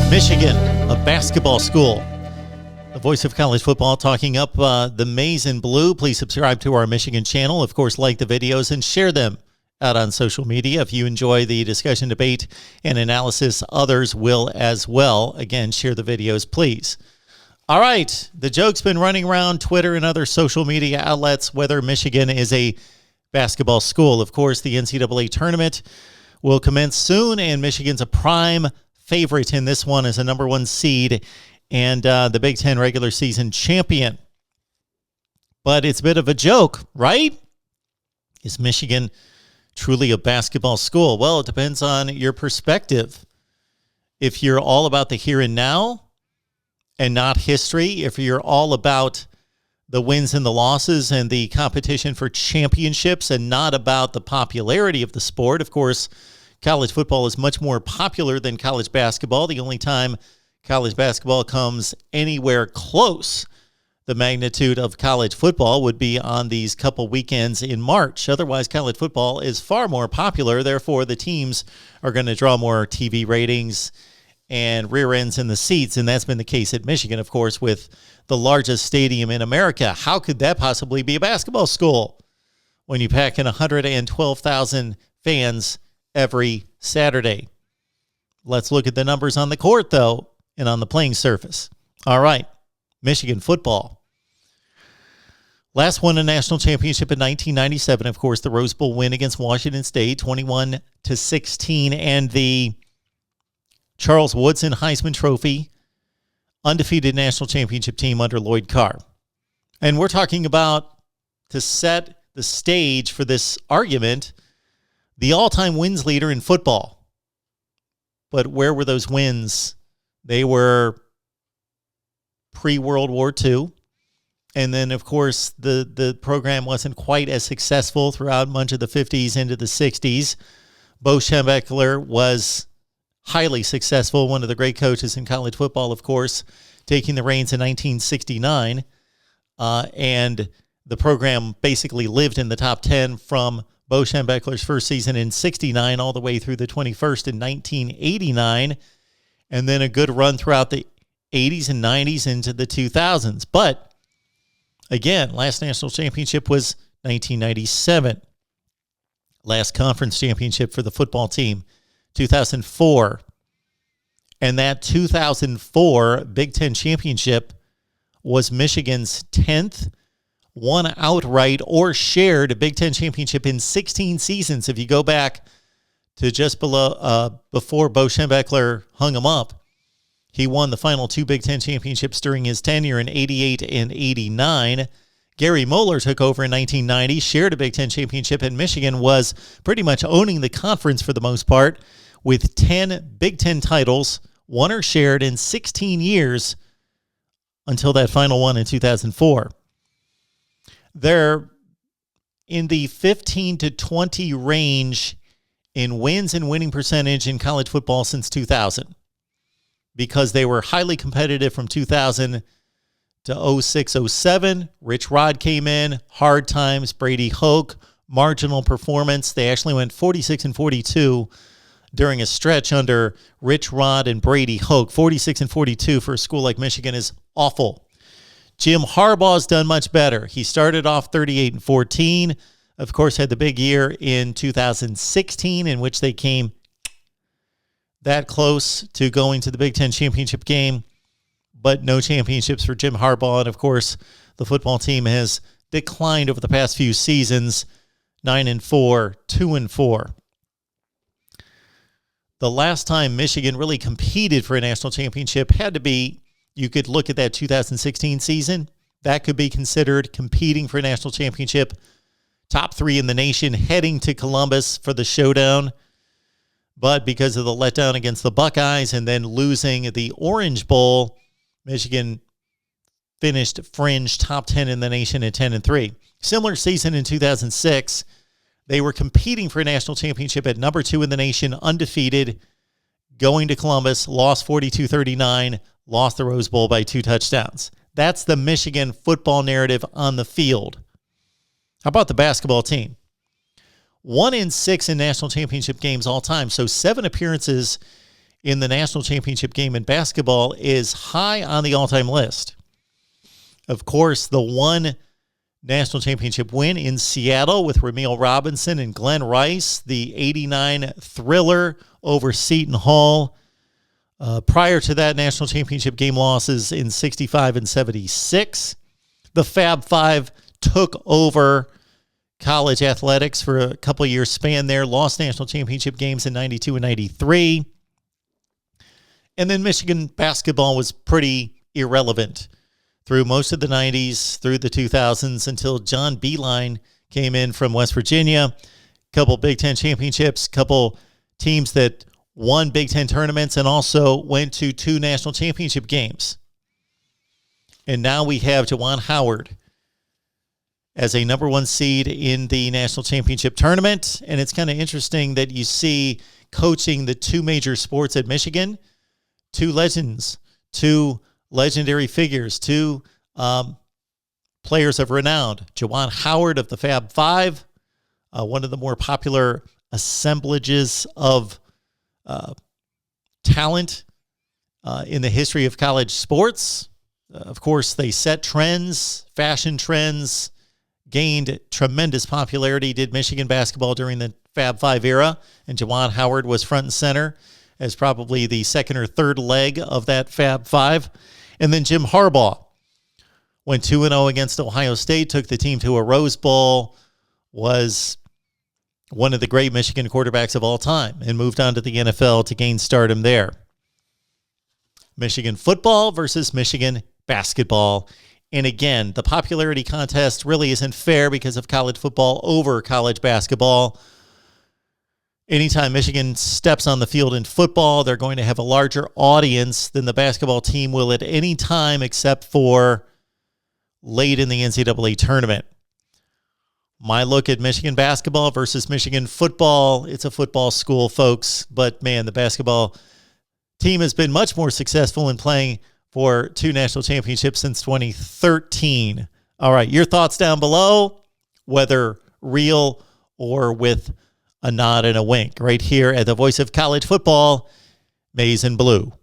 Michigan, a basketball school. The voice of college football talking up the maize and blue. Please subscribe to our Michigan channel. Of course, like the videos and share them out on social media. If you enjoy the discussion, debate, and analysis, others will as well. Again, share the videos, please. All right, the joke's been running around Twitter and other social media outlets whether Michigan is a basketball school. Of course, the NCAA tournament will commence soon, and Michigan's a prime favorite in this one as a number one seed and the Big Ten regular season champion. But it's a bit of a joke, right? Is Michigan truly a basketball school? Well, it depends on your perspective. If you're all about the here and now and not history, if you're all about the wins and the losses and the competition for championships and not about the popularity of the sport, of course, college football is much more popular than college basketball. The only time college basketball comes anywhere close the magnitude of college football would be on these couple weekends in March. Otherwise, college football is far more popular. Therefore, the teams are going to draw more TV ratings and rear ends in the seats, and that's been the case at Michigan, of course, with the largest stadium in America. How could that possibly be a basketball school when you pack in 112,000 fans every Saturday? Let's look at the numbers on the court, though, and on the playing surface. All right, Michigan football. Last won a national championship in 1997, of course, the Rose Bowl win against Washington State, 21-16, and the Charles Woodson Heisman Trophy, undefeated national championship team under Lloyd Carr. And we're talking about, to set the stage for this argument, the all-time wins leader in football. But where were those wins? They were pre-World War II. And then, of course, the program wasn't quite as successful throughout much of the 50s into the 60s. Bo Schembechler was highly successful, one of the great coaches in college football, of course, taking the reins in 1969. And the program basically lived in the top 10 from Bo Schembechler's first season in 69 all the way through the 21st in 1989, and then a good run throughout the 80s and 90s into the 2000s. But, again, last national championship was 1997. Last conference championship for the football team, 2004. And that 2004 Big Ten championship was Michigan's 10th won outright or shared a Big Ten championship in 16 seasons. If you go back to just before Bo Schembechler hung him up, he won the final two Big Ten championships during his tenure in 88 and 89. Gary Moeller took over in 1990, shared a Big Ten championship, and Michigan was pretty much owning the conference for the most part with 10 Big Ten titles, won or shared in 16 years until that final one in 2004. They're in the 15 to 20 range in wins and winning percentage in college football since 2000 because they were highly competitive from 2000 to 06, 07. Rich Rod came in, hard times, Brady Hoke, marginal performance. They actually went 46 and 42 during a stretch under Rich Rod and Brady Hoke. 46 and 42 for a school like Michigan is awful. Jim Harbaugh's done much better. He started off 38 and 14. Of course, had the big year in 2016 in which they came that close to going to the Big Ten championship game, but no championships for Jim Harbaugh. And of course, the football team has declined over the past few seasons, 9-4, 2-4. The last time Michigan really competed for a national championship had to be, you could look at that 2016 season. That could be considered competing for a national championship. Top three in the nation heading to Columbus for the showdown. But because of the letdown against the Buckeyes and then losing the Orange Bowl, Michigan finished fringe top 10 in the nation at 10-3. Similar season in 2006. They were competing for a national championship at number 2 in the nation, undefeated, going to Columbus, lost 42-39, lost the Rose Bowl by 2 touchdowns. That's the Michigan football narrative on the field. How about the basketball team? 1-6 in national championship games all time. So 7 appearances in the national championship game in basketball is high on the all-time list. Of course, the one national championship win in Seattle with Ramil Robinson and Glenn Rice, the 89 thriller over Seton Hall. Prior to that, national championship game losses in 65 and 76. The Fab Five took over college athletics for a couple of years span there, lost national championship games in 92 and 93. And then Michigan basketball was pretty irrelevant through most of the 90s, through the 2000s, until John Beilein came in from West Virginia. Couple Big Ten championships, couple teams that won Big Ten tournaments and also went to 2 national championship games. And now we have Juwan Howard as a number 1 seed in the national championship tournament. And it's kind of interesting that you see coaching the 2 major sports at Michigan, 2 legends, 2 legendary figures, 2 players of renown. Juwan Howard of the Fab Five, one of the more popular assemblages of talent in the history of college sports. Of course, they set trends, fashion trends, gained tremendous popularity, did Michigan basketball during the Fab Five era, and Juwan Howard was front and center as probably the second or third leg of that Fab Five. And then Jim Harbaugh went 2-0 against Ohio State, took the team to a Rose Bowl, was one of the great Michigan quarterbacks of all time, and moved on to the NFL to gain stardom there. Michigan football versus Michigan basketball. And again, the popularity contest really isn't fair because of college football over college basketball. Anytime Michigan steps on the field in football, they're going to have a larger audience than the basketball team will at any time except for late in the NCAA tournament. My look at Michigan basketball versus Michigan football, it's a football school, folks. But, man, the basketball team has been much more successful in playing for 2 national championships since 2013. All right, your thoughts down below, whether real or with a nod and a wink, right here at the voice of college football, Maize and Blue.